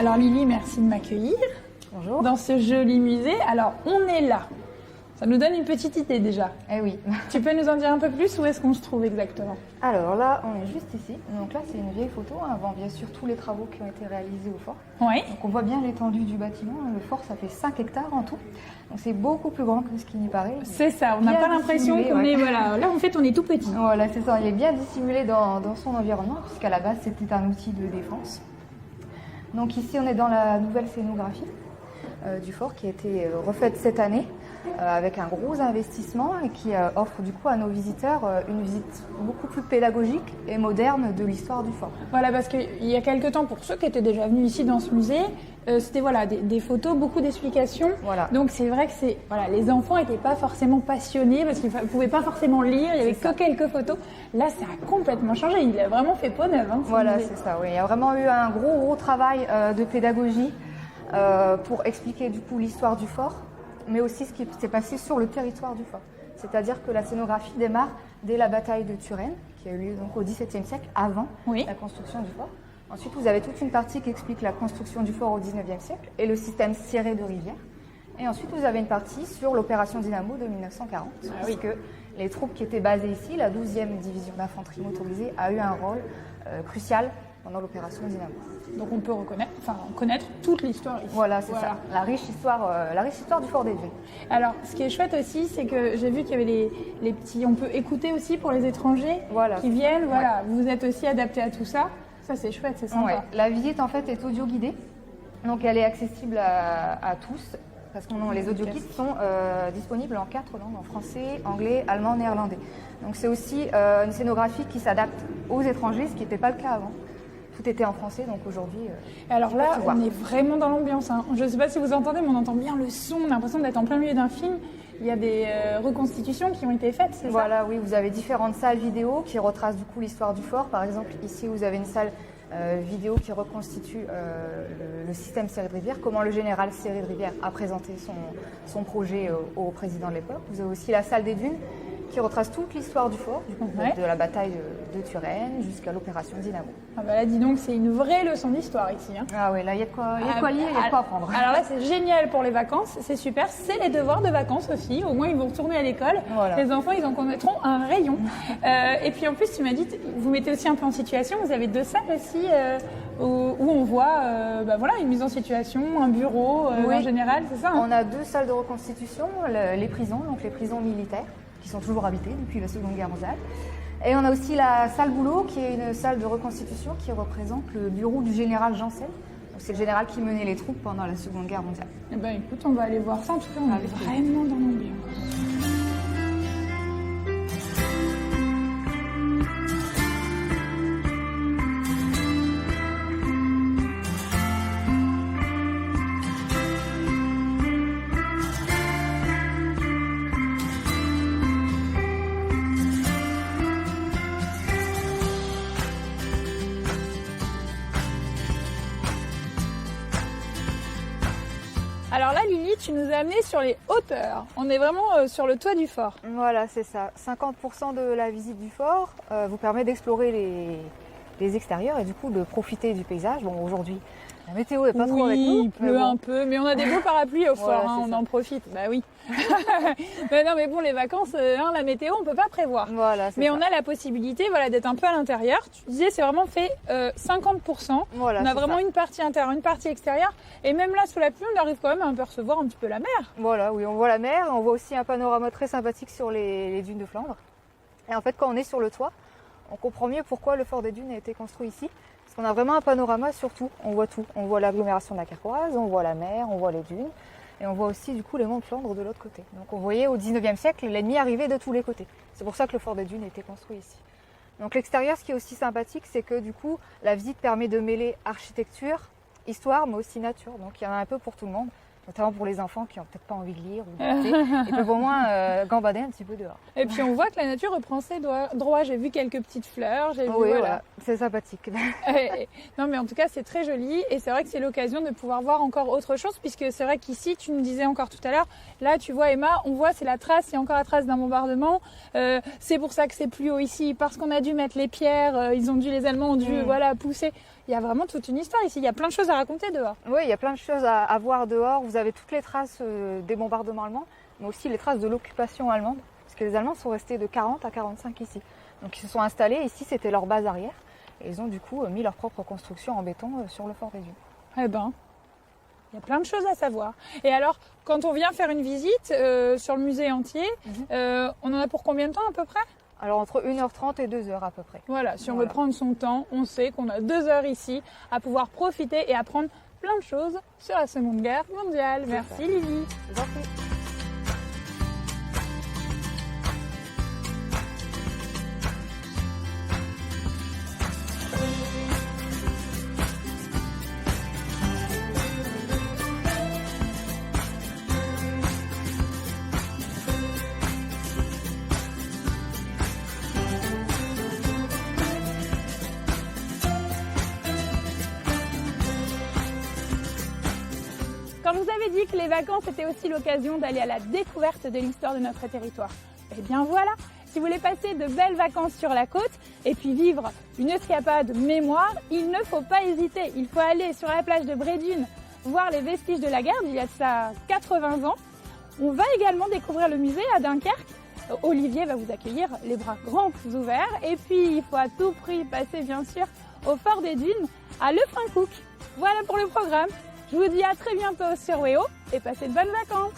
Alors Lily, merci de m'accueillir. Bonjour. Dans ce joli musée. Alors on est là. Ça nous donne une petite idée déjà. Eh oui. Tu peux nous en dire un peu plus? Où est-ce qu'on se trouve exactement? Alors là, on est juste ici. Donc là, c'est une vieille photo avant bien sûr tous les travaux qui ont été réalisés au fort. Oui. Donc on voit bien l'étendue du bâtiment. Le fort, ça fait 5 hectares en tout. Donc c'est beaucoup plus grand que ce qui n'y paraît. C'est ça, on n'a pas l'impression qu'on est... Voilà, là en fait on est tout petit. Voilà, c'est ça. Il est bien dissimulé dans son environnement puisqu'à la base, c'était un outil de défense. Donc ici, on est dans la nouvelle scénographie du fort qui a été refaite cette année avec un gros investissement et qui offre du coup à nos visiteurs une visite beaucoup plus pédagogique et moderne de l'histoire du fort. Voilà, parce qu'il y a quelques temps, pour ceux qui étaient déjà venus ici dans ce musée, c'était voilà, des photos, beaucoup d'explications. Voilà. Donc c'est vrai que les enfants n'étaient pas forcément passionnés parce qu'ils ne pouvaient pas forcément lire, il n'y avait que quelques photos. Là, ça a complètement changé, il a vraiment fait peau neuve. Voilà, c'est ça, oui. Il y a vraiment eu un gros travail de pédagogie pour expliquer du coup l'histoire du fort, mais aussi ce qui s'est passé sur le territoire du fort. C'est-à-dire que la scénographie démarre dès la bataille de Turenne, qui a eu lieu donc au XVIIe siècle, avant la construction du fort. Ensuite, vous avez toute une partie qui explique la construction du fort au XIXe siècle et le système ciré de rivière. Et ensuite, vous avez une partie sur l'opération Dynamo de 1940, puisque les troupes qui étaient basées ici, la 12e division d'infanterie motorisée, a eu un rôle crucial pendant l'opération Dynamo. Donc on peut connaître toute l'histoire ici. Voilà, c'est ça. La riche histoire du fort des Dunes. Alors, ce qui est chouette aussi, c'est que j'ai vu qu'il y avait les petits... On peut écouter aussi pour les étrangers qui viennent. Voilà, vous êtes aussi adapté à tout ça. Ça, c'est chouette, c'est sympa. Ouais. La visite, en fait, est audio guidée. Donc, elle est accessible à tous. Parce que les audio guides sont disponibles en 4 langues, en français, anglais, allemand, néerlandais. Donc, c'est aussi une scénographie qui s'adapte aux étrangers, ce qui n'était pas le cas avant. Tout était en français, donc aujourd'hui... Alors là, on est vraiment dans l'ambiance. Hein. Je ne sais pas si vous entendez, mais on entend bien le son. On a l'impression d'être en plein milieu d'un film. Il y a des reconstitutions qui ont été faites, c'est ça? Voilà, oui. Vous avez différentes salles vidéo qui retracent du coup l'histoire du fort. Par exemple, ici, vous avez une salle vidéo qui reconstitue le système Ciré de Rivière, comment le général Ciré de Rivière a présenté son projet au président de l'époque. Vous avez aussi la salle des Dunes qui retrace toute l'histoire du fort, de la bataille de Turenne jusqu'à l'opération Dynamo. Ah bah là, dis donc, c'est une vraie leçon d'histoire ici. Hein. Ah oui, là, il y a de quoi lire, il y a de quoi apprendre. Alors là, c'est génial pour les vacances, c'est super. C'est les devoirs de vacances aussi. Au moins, ils vont retourner à l'école. Voilà. Les enfants, ils en connaîtront un rayon. Et puis en plus, tu m'as dit, vous mettez aussi un peu en situation. Vous avez 2 salles aussi où on voit une mise en situation, un bureau en général, c'est ça? On a 2 salles de reconstitution, les prisons, donc les prisons militaires, qui sont toujours habitées depuis la Seconde Guerre mondiale. Et on a aussi la salle boulot, qui est une salle de reconstitution qui représente le bureau du général Janssen. C'est le général qui menait les troupes pendant la Seconde Guerre mondiale. Eh ben, écoute, on va aller voir ça. En tout cas, on est vraiment dans l'ambiance. Alors là, Lily, tu nous as amenés sur les hauteurs. On est vraiment sur le toit du fort. Voilà, c'est ça. 50% de la visite du fort vous permet d'explorer les extérieurs et du coup de profiter du paysage. Bon, aujourd'hui, la météo n'est pas trop avec nous. Il pleut un peu, mais on a des beaux parapluies au fort, on en profite. Bah oui. Mais non, mais bon, les vacances, la météo, on peut pas prévoir. Voilà, mais on a la possibilité d'être un peu à l'intérieur. Tu disais, c'est vraiment fait 50%. Voilà, on a vraiment une partie intérieure, une partie extérieure. Et même là, sous la pluie, on arrive quand même à apercevoir un petit peu la mer. Voilà, oui, on voit la mer. On voit aussi un panorama très sympathique sur les dunes de Flandre. Et en fait, quand on est sur le toit, on comprend mieux pourquoi le fort des Dunes a été construit ici. Parce qu'on a vraiment un panorama sur tout. On voit tout. On voit l'agglomération de la Carquoise, on voit la mer, on voit les dunes. Et on voit aussi du coup les monts de Flandre de l'autre côté. Donc on voyait au 19e siècle, l'ennemi arrivait de tous les côtés. C'est pour ça que le fort des Dunes a été construit ici. Donc l'extérieur, ce qui est aussi sympathique, c'est que du coup, la visite permet de mêler architecture, histoire, mais aussi nature. Donc il y en a un peu pour tout le monde. notamment pour les enfants qui n'ont peut-être pas envie de lire ou de dicter, ils peuvent au moins gambader un petit peu dehors. Et puis on voit que la nature reprend ses droits. J'ai vu quelques petites fleurs, j'ai vu, Oui, voilà, c'est sympathique. Non mais en tout cas c'est très joli et c'est vrai que c'est l'occasion de pouvoir voir encore autre chose, puisque c'est vrai qu'ici, tu nous disais encore tout à l'heure, là tu vois Emma, on voit c'est la trace, il y a encore la trace d'un bombardement, c'est pour ça que c'est plus haut ici, parce qu'on a dû mettre les pierres, les Allemands ont dû pousser. Il y a vraiment toute une histoire ici, il y a plein de choses à raconter dehors. Oui, il y a plein de choses à voir dehors. Vous avez toutes les traces des bombardements allemands, mais aussi les traces de l'occupation allemande, parce que les Allemands sont restés de 40 à 45 ici. Donc ils se sont installés, ici c'était leur base arrière, et ils ont du coup mis leur propre construction en béton sur le fort des Dunes. Eh ben, il y a plein de choses à savoir. Et alors, quand on vient faire une visite sur le musée entier, on en a pour combien de temps à peu près ? Alors entre 1h30 et 2h à peu près. Voilà, si on veut prendre son temps, on sait qu'on a 2 heures ici à pouvoir profiter et apprendre plein de choses sur la Seconde Guerre mondiale. Merci Lily. Je vous en prie. Quand je vous avais dit que les vacances étaient aussi l'occasion d'aller à la découverte de l'histoire de notre territoire, eh bien voilà, si vous voulez passer de belles vacances sur la côte et puis vivre une escapade mémoire, il ne faut pas hésiter. Il faut aller sur la plage de Brédune, voir les vestiges de la guerre d'il y a de ça 80 ans. On va également découvrir le musée à Dunkerque. Olivier va vous accueillir les bras grands ouverts. Et puis, il faut à tout prix passer, bien sûr, au fort des Dunes, à Lefrancouc. Voilà pour le programme. Je vous dis à très bientôt sur WEO et passez de bonnes vacances.